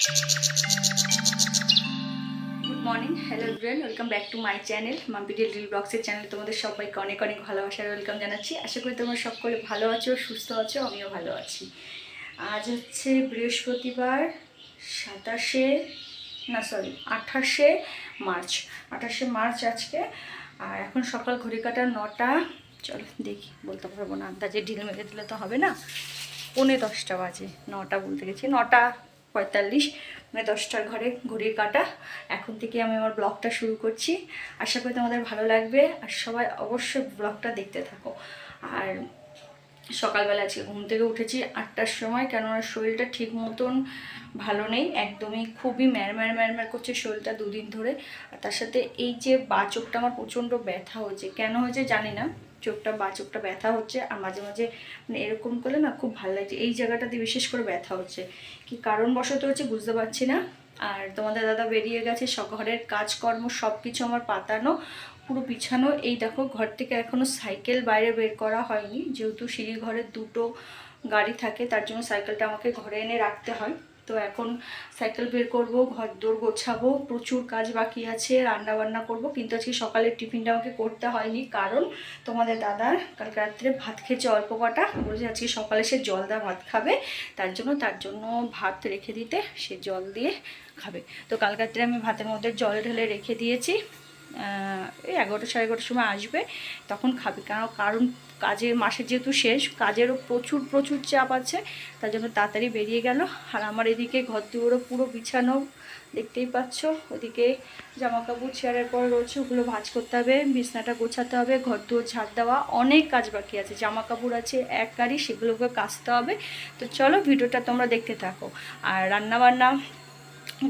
Good morning, hello everyone, welcome back to my channel Mampi daily ব্লগসের চ্যানেলে তোমাদের সবাইকে অনেক অনেক ভালোবাসার ওয়েলকাম জানাচ্ছি। আশা করি তোমরা সকলে ভালো আছো, সুস্থ আছো, আমিও ভালো আছি। আজ হচ্ছে বৃহস্পতিবার, 28শে মার্চ। 28শে মার্চ আজকে। আর এখন সকাল ঘড়ি কাটা 9টা। চলো দেখি, বলতে পারবো না, আন্দাজে ঢিল মেরে দিলে তো হবে না। 9:45 বাজে, 9টা বলতে গেছি, 9:45, মানে 10টার ঘরে ঘড়ির কাটা। এখন থেকে আমি আমার ব্লগটা শুরু করছি। আশা করি তোমাদের ভালো লাগবে, আর সবাই অবশ্যই ব্লগটা দেখতে থাকো। আর সকালবেলা আজকে ঘুম থেকে উঠেছি 8টার সময়, কেননা শরীরটা ঠিক মতন ভালো নেই, একদমই খুবই ম্যারম্যার করছে শরীরটা দুদিন ধরে। আর তার সাথে এই যে বাঁ চোখটা আমার প্রচণ্ড ব্যথা হয়েছে, কেন হয়েছে জানি না, বাঁ চোখটা ব্যথা হচ্ছে। আর মাঝে মাঝে মানে এরকম করলে না খুব ভালো লাগছে, এই জায়গাটাতে বিশেষ করে ব্যথা হচ্ছে, কি কারণবশত হচ্ছে বুঝতে পারছি না। আর তোমাদের দাদা বেরিয়ে গেছে, ঘরের কাজকর্ম সব কিছু আমার পাতানো, পুরো বিছানো। এই দেখো, ঘর থেকে এখনও সাইকেল বাইরে বের করা হয়নি, যেহেতু সিঁড়ি ঘরে দুটো গাড়ি থাকে, তার জন্য সাইকেলটা আমাকে ঘরে এনে রাখতে হয়। তো এখন সাইকেল বের করব, ঘর দোর গোছাবো, প্রচুর কাজ বাকি আছে, রান্না বান্না করব। কিন্তু আজকে সকালের টিফিনটা আমাকে করতে হয়নি, কারণ তোমাদের দাদার কালকে রাত্রে ভাত খেয়েছে অল্প কটা, বলছে আজকে সকালে সে জল দেওয়া ভাত খাবে, তার জন্য ভাত রেখে দিতে, সে জল দিয়ে খাবে। তো কাল রাত্রে আমি ভাতের মধ্যে জল ঢেলে রেখে দিয়েছি। এই 11টা সাড়ে 11টার সময় আসবে, তখন খাবে। কারণ কাজের মাসের যেহেতু শেষ, কাজেরও প্রচুর চাপ আছে, তার জন্য তাড়াতাড়ি বেরিয়ে গেল। আর আমার এদিকে ঘর দুয়ারও পুরো বিছানো, দেখতেই পাচ্ছ। ওদিকে জামা কাপড় চেয়ারের পর রয়েছে, ওগুলো ভাঁজ করতে হবে, বিছনাটা গোছাতে হবে, ঘর দুয়ার ঝাড় দেওয়া, অনেক কাজ বাকি আছে। জামা কাপড় আছে এক গাড়ি, সেগুলোকে কাচতে হবে। তো চলো ভিডিওটা তোমরা দেখতে থাকো। আর রান্নাবান্না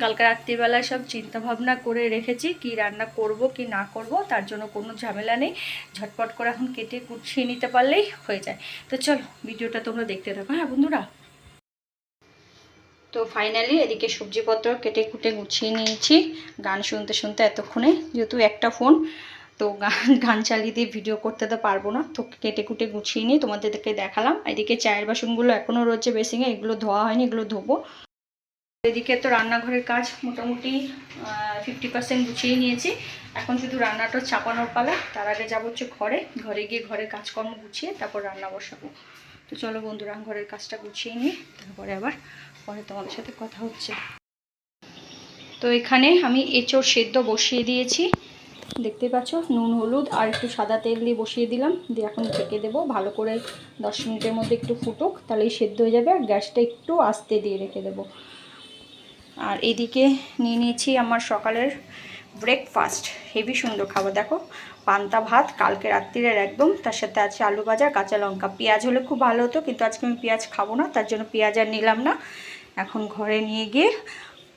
কালকে রাত্রিবেলায় সব চিন্তা ভাবনা করে রেখেছি, কি রান্না করব কি না করব, তার জন্য কোনো ঝামেলা নেই, ঝটপট করে এখন কেটে কুচিয়ে নিতে পারলেই হয়ে যায়। তো চলো ভিডিওটা তোমরা দেখতে থাকো, হ্যাঁ বন্ধুরা। তো ফাইনালি এদিকে সবজিপত্র কেটে কুটে গুছিয়ে নিয়েছি, গান শুনতে শুনতে এতক্ষণে, যেহেতু একটা ফোন, তো গান চালিয়ে দিয়ে ভিডিও করতে তো পারবো না, তো কেটে কুটে গুছিয়ে নিয়ে তোমাদেরকে দেখালাম। এদিকে চায়ের বাসনগুলো এখনও রয়েছে বেসিংয়ে, এগুলো ধোয়া হয়নি, এগুলো ধোবো। এদিকে তো রান্নাঘরের কাজ মোটামুটি 50% গুছিয়ে নিয়েছি, এখন শুধু রান্নাটা চাপানোর পালা। তার আগে যাবো হচ্ছে ঘরে গিয়ে ঘরের কাজকর্ম গুছিয়ে তারপর রান্না বসাবো। তো চলো বন্ধুরা, ঘরের কাজটা গুছিয়ে নিয়ে তারপরে আবার পরে তোমাদের সাথে কথা হচ্ছে। তো এখানে আমি এঁচোড় সেদ্ধ বসিয়ে দিয়েছি, দেখতে পাচ্ছ, নুন হলুদ আর একটু সাদা তেল দিয়ে বসিয়ে দিলাম, দিয়ে এখন ঢেকে দেবো ভালো করে 10 মিনিটের মধ্যে, একটু ফুটুক, তাহলেই সেদ্ধ হয়ে যাবে। আর গ্যাসটা একটু আস্তে দিয়ে রেখে দেবো। আর এদিকে নিয়ে নিয়েছি আমার সকালের ব্রেকফাস্ট, হেভি সুন্দর খাবার, দেখো, পান্তা ভাত কালকে রাত্রিরের একদম, তার সাথে আছে আলু ভাজা, কাঁচা লঙ্কা, পেঁয়াজ হলে খুব ভালো হতো, কিন্তু আজকে আমি পেঁয়াজ খাবো না, তার জন্য পেঁয়াজ আর নিলাম না। এখন ঘরে নিয়ে গিয়ে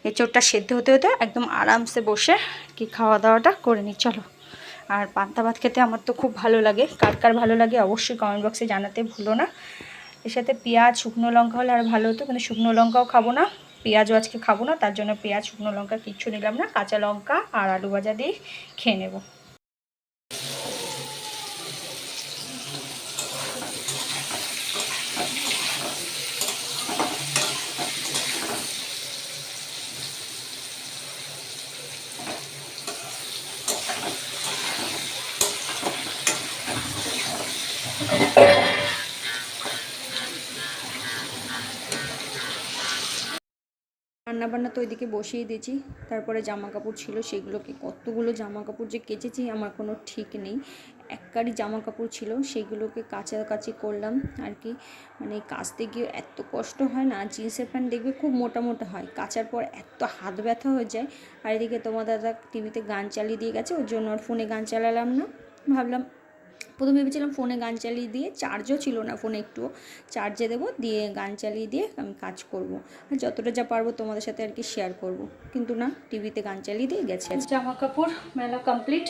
এঁচোড়টা সেদ্ধ হতে হতে একদম আরামসে বসে কি খাওয়া দাওয়াটা করে নিই, চলো। আর পান্তা ভাত খেতে আমার তো খুব ভালো লাগে, কার কার ভালো লাগে অবশ্যই কমেন্ট বক্সে জানাতে ভুলো না। এর সাথে পেঁয়াজ শুকনো লঙ্কা হলে আর ভালো হতো, কিন্তু শুকনো লঙ্কাও খাবো না, পেঁয়াজও আজকে খাবো না, তার জন্য পেঁয়াজ শুকনো লঙ্কা কিচ্ছু নিলাম না, কাঁচা লঙ্কা আর আলু ভাজা দিয়ে খেয়ে নেব। রান্নাবান্না তো ওইদিকে বসিয়ে দিয়েছি, তারপরে জামা কাপড় ছিল, সেগুলোকে কতগুলো জামা কাপড় যে কেচেছি আমার কোনো ঠিক নেই। এক কারি জামা কাপড় ছিল, সেগুলোকে কাচাকাচি করলাম আর কি। মানে কাচতে গিয়ে এত কষ্ট হয় না, জিন্সের প্যান্ট দেখবে খুব মোটা মোটা হয়, কাচার পর এত হাত ব্যথা হয়ে যায়। আর এদিকে তোমার দাদা টিভিতে গান চালিয়ে দিয়ে গেছে, ওর জন্য আর ফোনে গান চালালাম না। ভাবলাম, প্রথমে ভেবেছিলাম ফোনে গান চালিয়ে দিয়ে, চার্জও ছিল না ফোনে, একটুও চার্জে দেবো, দিয়ে গান চালিয়ে দিয়ে আমি কাজ করব, আর যতটা যা পারবো তোমাদের সাথে আর কি শেয়ার করব। কিন্তু না, টিভিতে গান চালিয়ে দিয়ে গেছে। জামা কাপড় মেলা কমপ্লিট,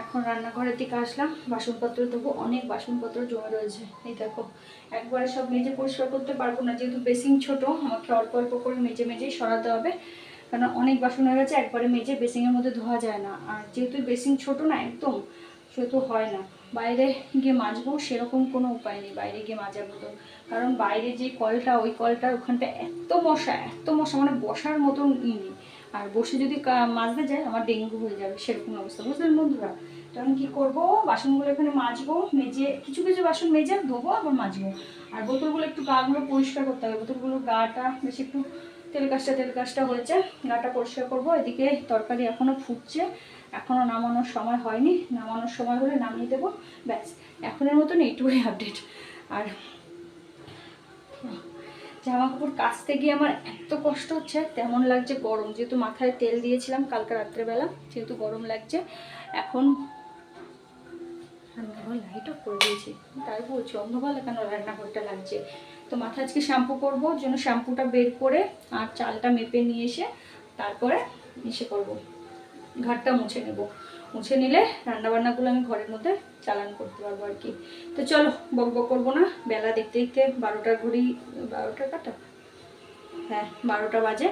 এখন রান্নাঘরের দিকে আসলাম, বাসনপত্র দেবো, অনেক বাসনপত্র জমে রয়েছে। এই দেখো, একবারে সব মেজে পরিষ্কার করতে পারবো না, যেহেতু বেসিং ছোট, আমাকে অল্প অল্প করে মেজেই সরাতে হবে, কারণ অনেক বাসন হয়ে গেছে, একবারে মেজে বেসিংয়ের মধ্যে ধোয়া যায় না। আর যেহেতু বেসিং ছোট না একদম, সেহেতু হয় না। বাইরে গিয়ে মাজবো সেরকম কোনো উপায় নেই বাইরে গিয়ে মাজার মতো, কারণ বাইরে যে কলটা ওই কলটার ওখানটা এত মশা মানে বসার মতন নেই। আর বসে যদি মাজতে যায় আমার ডেঙ্গু হয়ে যাবে, সেরকম অবস্থা, বুঝলেন বন্ধুরা। তখন কি করবো, বাসনগুলো এখানে মাজবো, মেজে কিছু কিছু বাসন মেজে ধোবো আবার মাজবো। আর বোতলগুলো একটু গাগুলো পরিষ্কার করতে হবে, বোতলগুলো গাটা বেশি একটু তেল কাজটা হয়েছে, গাটা পরিষ্কার করবো। এদিকে তরকারি এখনো ফুটছে, এখনো নামানোর সময় হয়নি, নামানোর সময় হলে নামিয়ে দেবো, ব্যাস এখনের মতন এইটুকুই আপডেট। আর জামা কাপড় কাচতে গিয়ে আমার এত কষ্ট হচ্ছে, তেমন লাগছে গরম, যেহেতু মাথায় তেল দিয়েছিলাম কালকে রাত্রেবেলা, যেহেতু গরম লাগছে। এখন রান্নাঘর লাইট অফ করে দিয়েছি, তাই বলছি অন্ধকারে কেন রান্নাঘরটা লাগছে। তো মাথা আজকে শ্যাম্পু করবো, ওর জন্য শ্যাম্পুটা বের করে আর চালটা মেপে নিয়ে এসে তারপরে করবো, ঘরটা মুছে নেব। মুছে নিলে রান্নাবান্নাগুলো আমি ঘরের মধ্যে চালান করতে পারবো আর কি। তো চলো বক বক করবো না, বেলা দেখতে দেখতে 12টার ঘড়ি, 12টার কাটা, হ্যাঁ 12টা বাজে।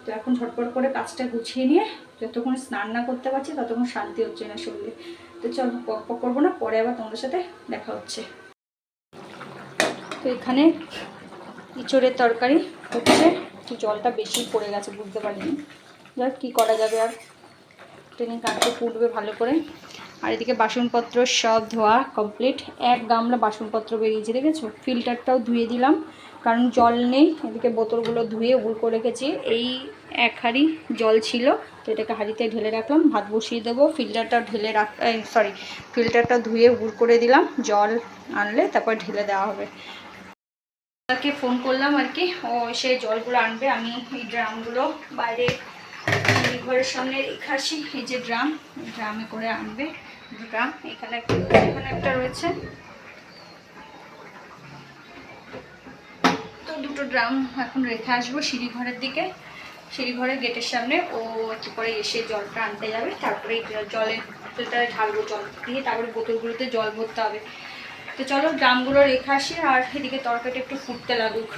তো এখন ঝটপট করে কাজটা গুছিয়ে নিয়ে যতক্ষণ স্নান না করতে পারছি ততক্ষণ শান্তি হচ্ছে না শরীরে। তো চলো বক বক করবো না, পরে আবার তোমাদের সাথে দেখা হচ্ছে। তো এখানে ইঁচড়ের তরকারি হচ্ছে, জলটা বেশি পড়ে গেছে বুঝতে পারিনি, যাক কী করা যাবে, আর ট্রেনে কাটতে ফুটবে ভালো করে। আর এদিকে বাসনপত্র সব ধোয়া কমপ্লিট, এক গামলা বাসনপত্র বেরিয়েছে দেখেছো। ফিল্টারটাও ধুয়ে দিলাম কারণ জল নেই। এদিকে বোতলগুলো ধুয়ে উগুল করে রেখেছি, এই এক হাঁড়ি জল ছিল, তো এটাকে হাঁড়িতে ঢেলে রাখলাম, ভাত বসিয়ে দেবো। ফিল্টারটা ঢেলে ফিল্টারটা ধুয়ে উগুল করে দিলাম, জল আনলে তারপর ঢেলে দেওয়া হবে। তাকে ফোন করলাম আর কি, ও সে জলগুলো আনবে। আমি এই ড্রামগুলো বাইরে ঘরের সামনে রেখে আসি, এই যে ড্রামে করে আনবে। ড্রাম এখানে একটা রয়েছে, তো দুটো ড্রাম এখন রেখে আসবো সিঁড়ি ঘরের দিকে, সিঁড়ি ঘরের গেটের সামনে। ও একটু করে এসে জলটা আনতে যাবে, তারপরে জলের বোতলটা ঢালবো, জল দিয়ে তারপরে বোতলগুলোতে জল ভরতে হবে। তো চলো ড্রামগুলো রেখে আসি, আর এদিকে তরকারিটা একটু ফুটতে লাগুক।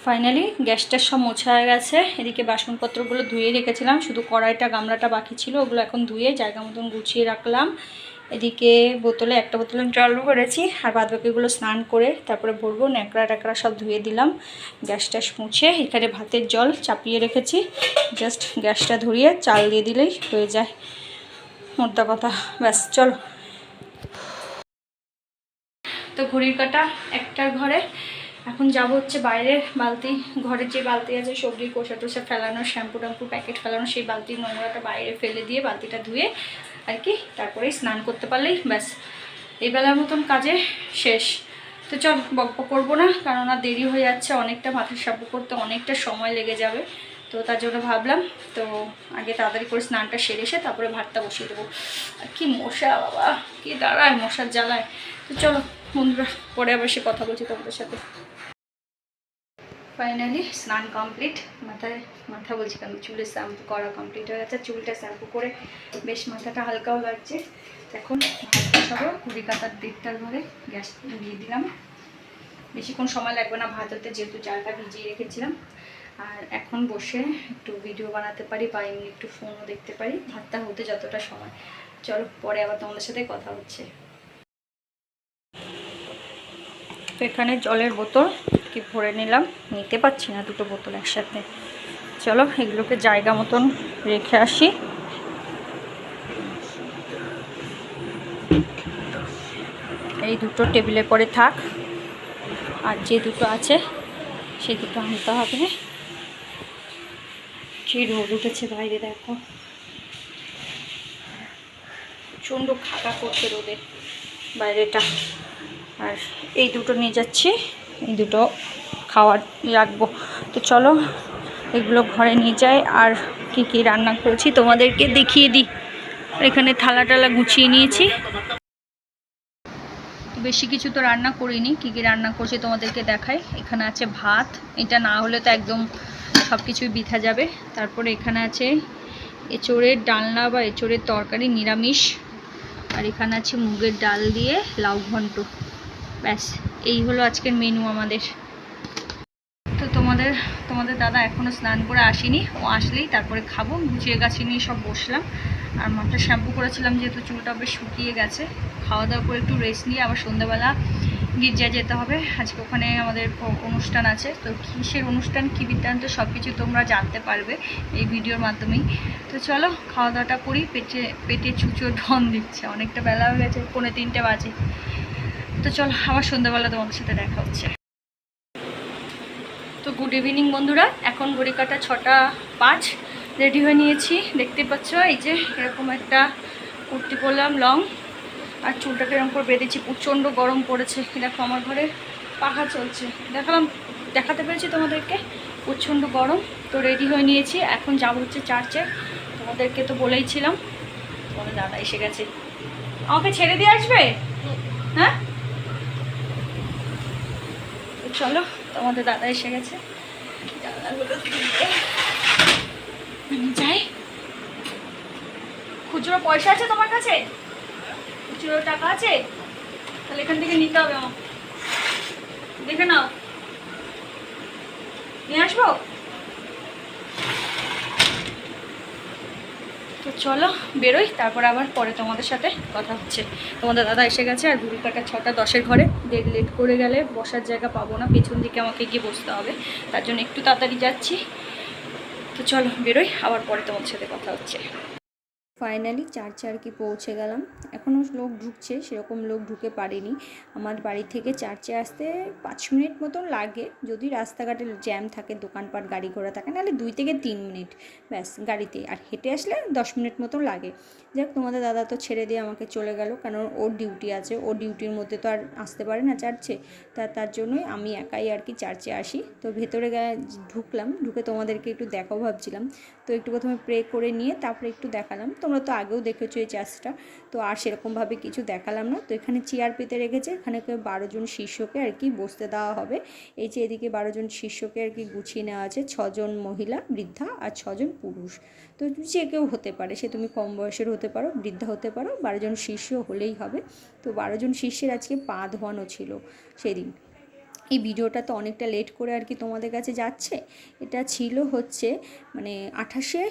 ফাইনালি গ্যাসটা সব মোছা হয়ে গেছে। এদিকে বাসনপত্রগুলো ধুয়ে রেখেছিলাম, শুধু কড়াইটা গামলাটা বাকি ছিল, ওগুলো এখন ধুয়ে জায়গা মতন গুছিয়ে রাখলাম। এদিকে একটা বোতলে জল ভরেছি, আর বাদবাকিগুলো স্নান করে তারপরে ভরবো। ন্যাকড়া ট্যাকড়া সব ধুয়ে দিলাম, গ্যাসটা মুছে। এখানে ভাতের জল চাপিয়ে রেখেছি, জাস্ট গ্যাসটা ধরিয়ে চাল দিয়ে দিলেই হয়ে যায়, মোদ্দা কথা। ব্যাস চলো। তো ঘড়ির কাঁটা 1টার ঘরে, এখন যাবো হচ্ছে বাইরের বালতি, ঘরের যে বালতি আছে সবজির কোষা টোষা ফেলানো, শ্যাম্পু ট্যাম্পু প্যাকেট ফেলানো, সেই বালতির নোংরাটা বাইরে ফেলে দিয়ে বালতিটা ধুয়ে আর কি তারপরে স্নান করতে পারলেই ব্যাস এই বেলার মতন কাজে শেষ। তো চল বক বক করবো না, কারণ আর দেরি হয়ে যাচ্ছে অনেকটা, মাথার শ্যাম্পু করতে অনেকটা সময় লেগে যাবে। তো তার জন্য ভাবলাম তো আগে তাড়াতাড়ি করে স্নানটা সেরে এসে তারপরে ভাতটা বসিয়ে দেবো। আর কি মশা বাবা, কি দাঁড়ায় মশার জ্বালায়। তো চলো বন্ধুরা, পরে আবার সে কথা বলছি তোমাদের সাথে। ফাইনালি স্নান কমপ্লিট, মাথা বলছি কেন, চুলে শ্যাম্পু করা কমপ্লিট হয়ে গেছে। চুলটা শ্যাম্পু করে বেশ মাথাটা হালকাও লাগছে। এখন ভাতটা সব ঘড়ি কাঁটার 1টার ঘরে গ্যাস দিয়ে দিলাম, বেশিক্ষণ সময় লাগবে না ভাত হতে, যেহেতু চালটা ভিজিয়ে রেখেছিলাম। আর এখন বসে একটু ভিডিও বানাতে পারি বা এমনি একটু ফোনও দেখতে পারি, ভাতটা হতে যতটা সময়। চলো পরে আবার তোমাদের সাথে কথা হচ্ছে। তো এখানে জলের বোতল কি ভরে নিলাম, নিতে পারছি না দুটো বোতল একসাথে। চলো এগুলোকে জায়গা মতন রেখে আসি। এই দুটো টেবিলে পরে থাক, আর যে দুটো আছে সেই দুটো আনতে হবে। কি রোদ উঠেছে বাইরে দেখো, প্রচণ্ড খাড়া করছে রোদে বাইরেটা। আর এই দুটো নিয়ে যাচ্ছি, এই দুটো খাওয়ার রাখবো। তো চলো এগুলো ঘরে নিয়ে যাই, আর কি কি রান্না করেছি তোমাদেরকে দেখিয়ে দিই। এখানে থালা টালা গুছিয়ে নিয়েছি, বেশি কিছু তো রান্না করিনি, কি কি রান্না করছি তোমাদেরকে দেখাই। এখানে আছে ভাত, এটা না হলে তো একদম সব কিছুই বৃথা যাবে। তারপরে এখানে আছে এঁচোড়ের ডালনা বা এঁচোড়ের তরকারি নিরামিষ, আর এখানে আছে মুগের ডাল দিয়ে লাউ ঘন্ট। ব্যাস এই হলো আজকের মেনু আমাদের। তো তোমাদের দাদা এখনও স্নান করে আসেনি, ও আসলেই তারপরে খাবো। গুছিয়ে গাছিয়ে নিয়ে সব বসলাম, আর মাথা শ্যাম্পু করেছিলাম যেহেতু চুলটা বেশ শুকিয়ে গেছে, খাওয়া দাওয়া করে একটু রেস্ট নিয়ে আবার সন্ধ্যাবেলা গির্জায় যেতে হবে। আজকে ওখানে আমাদের অনুষ্ঠান আছে, তো কিসের অনুষ্ঠান কী বৃত্তান্ত সব কিছু তোমরা জানতে পারবে এই ভিডিওর মাধ্যমেই। তো চলো খাওয়া দাওয়াটা করি, পেটে চুচো ঢন দিচ্ছে, অনেকটা বেলা হয়ে গেছে, 2:45 বাজে। তো চলো আবার সন্ধ্যাবেলা তোমাদের সাথে দেখা হচ্ছে। তো গুড ইভিনিং বন্ধুরা, এখন ঘড়ি কাটা 6:05, রেডি হয়ে নিয়েছি। দেখতে পাচ্ছ এই যে এরকম একটা কুর্তি পরলাম লং, আর চুলটাকে এরকম করে বেঁধেছি, প্রচণ্ড গরম পড়েছে। দেখো আমার ঘরে পাখা চলছে, দেখাতে পেরেছি তোমাদেরকে, প্রচণ্ড গরম। তো রেডি হয়ে নিয়েছি, এখন যাবো হচ্ছে চার্চে। তোমাদেরকে তো বলেইছিলাম, তোমাদের দাদা এসে গেছে। আমাকে ছেড়ে দিয়ে আসবে? হ্যাঁ চলো, তোমাদের দাদা এসে গেছে, জানলাগুলো যাই। খুচরো পয়সা আছে তোমার কাছে? খুচরো টাকা আছে? তাহলে এখান থেকে নিতে হবে, আমার দেখে নাও, নিয়ে আসবো। তো চলো বেরোই, তারপর আবার পরে তোমাদের সাথে কথা হচ্ছে। তোমাদের দাদা এসে গেছে, আর ঘড়ি কাটা 6:10 ঘরে। লেট করে গেলে বসার জায়গা পাবো না, পেছন দিকে আমাকে গিয়ে বসতে হবে, তার জন্য একটু তাড়াতাড়ি যাচ্ছি। তো চলো বেরোই, আবার পরে তোমাদের সাথে কথা হচ্ছে। ফাইনালি চার্চে আর কি পৌঁছে গেলাম। এখনও লোক ঢুকছে, সেরকম লোক ঢুকে পারেনি। আমার বাড়ি থেকে চার্চে আসতে 5 মিনিট মতন লাগে, যদি রাস্তাঘাটে জ্যাম থাকে, দোকানপাট গাড়ি ঘোড়া থাকে, নাহলে 2 থেকে 3 মিনিট ব্যাস গাড়িতে। আর হেঁটে আসলে 10 মিনিট মতন লাগে। যাক, তোমাদের দাদা তো ছেড়ে দিয়ে আমাকে চলে গেল, কারণ ওর ডিউটি আছে, ওর ডিউটির মধ্যে তো আর আসতে পারে না চার্চে। তার জন্যই আমি একাই আর কি চার্চে আসি। তো ভেতরে ঢুকলাম, ঢুকে তোমাদেরকে একটু দেখাও ভাবছিলাম। তো একটু প্রথমে প্রে করে নিয়ে তারপরে একটু দেখালাম। তোমরা তো আগেও দেখেছো এই চার্চটা, তো আর সেরকমভাবে কিছু দেখালাম না। তো এখানে চেয়ার পেতে রেখেছে, এখানে 12 জন শিষ্যকে আর কি বসতে দেওয়া হবে। এই যে এদিকে 12 জন শিষ্যকে আর কি গুছিয়ে নেওয়া আছে, 6 জন মহিলা বৃদ্ধা আর 6 জন পুরুষ। তো যে কেউ হতে পারে, সে তুমি কম বয়সের হতে পারো, বৃদ্ধা হতে পারো, 12 জন শিষ্য হলেই হবে। তো 12 জন শিষ্যের আজকে পা ধোয়ানো ছিল সেদিন। এই ভিডিওটা তো অনেকটা লেট করে আর কি তোমাদের কাছে যাচ্ছে। এটা ছিল হচ্ছে মানে 28শে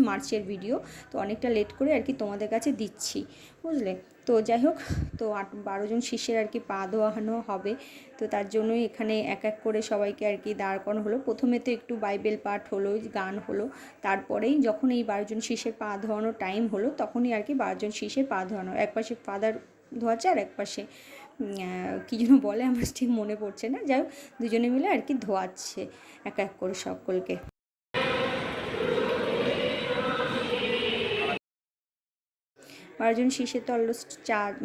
মার্চের ভিডিও। তো অনেকটা লেট করে আর কি তোমাদের কাছে দিচ্ছি, বুঝলে। তো যাই হোক, তো 12 জন শিষ্যের আর কি পা ধোয়ানো হবে। তো তার জন্যই এখানে এক এক করে সবাইকে আর কি দাঁড় করানো হলো। প্রথমে তো একটু বাইবেল পাঠ হলো, গান হলো, তারপরেই যখন এই 12 জন শিষ্যের পা ধোয়ানোর টাইম হলো, তখনই আর কি 12 জন শিষ্যের পা ধোয়ানো, একপাশে ফাদার ধোয়াচ্ছে আর একপাশে কী যেন বলে, আমার ঠিক মনে পড়ছে না। যাই হোক, দুজনে মিলে আর কি ধোয়াচ্ছে এক এক করে সকলকে। 12 জন শিষ্যের তো অলমোস্ট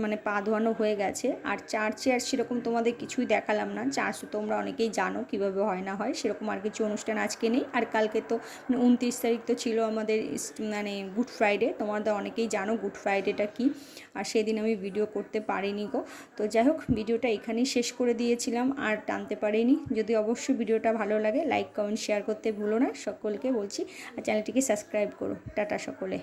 মানে পা ধোয়ানো হয়ে গেছে। আর চার্চে আর সেরকম তোমাদের কিছুই দেখালাম না। চার্চ তো তোমরা অনেকেই জানো কীভাবে হয় না হয়, সেরকম আর কিছু অনুষ্ঠান আজকে নেই। আর কালকে তো 29 তারিখ তো ছিল আমাদের মানে গুড ফ্রাইডে। তোমাদের অনেকেই জানো গুড ফ্রাইডেটা কী, আর সেদিন আমি ভিডিও করতে পারিনি গো। তো যাই হোক, ভিডিওটা এখানেই শেষ করে দিয়েছিলাম, আর টানতে পারিনি। যদি অবশ্যই ভিডিওটা ভালো লাগে, লাইক কমেন্ট শেয়ার করতে ভুলো না, সকলকে বলছি। আর চ্যানেলটিকে সাবস্ক্রাইব করো। টাটা সকলে।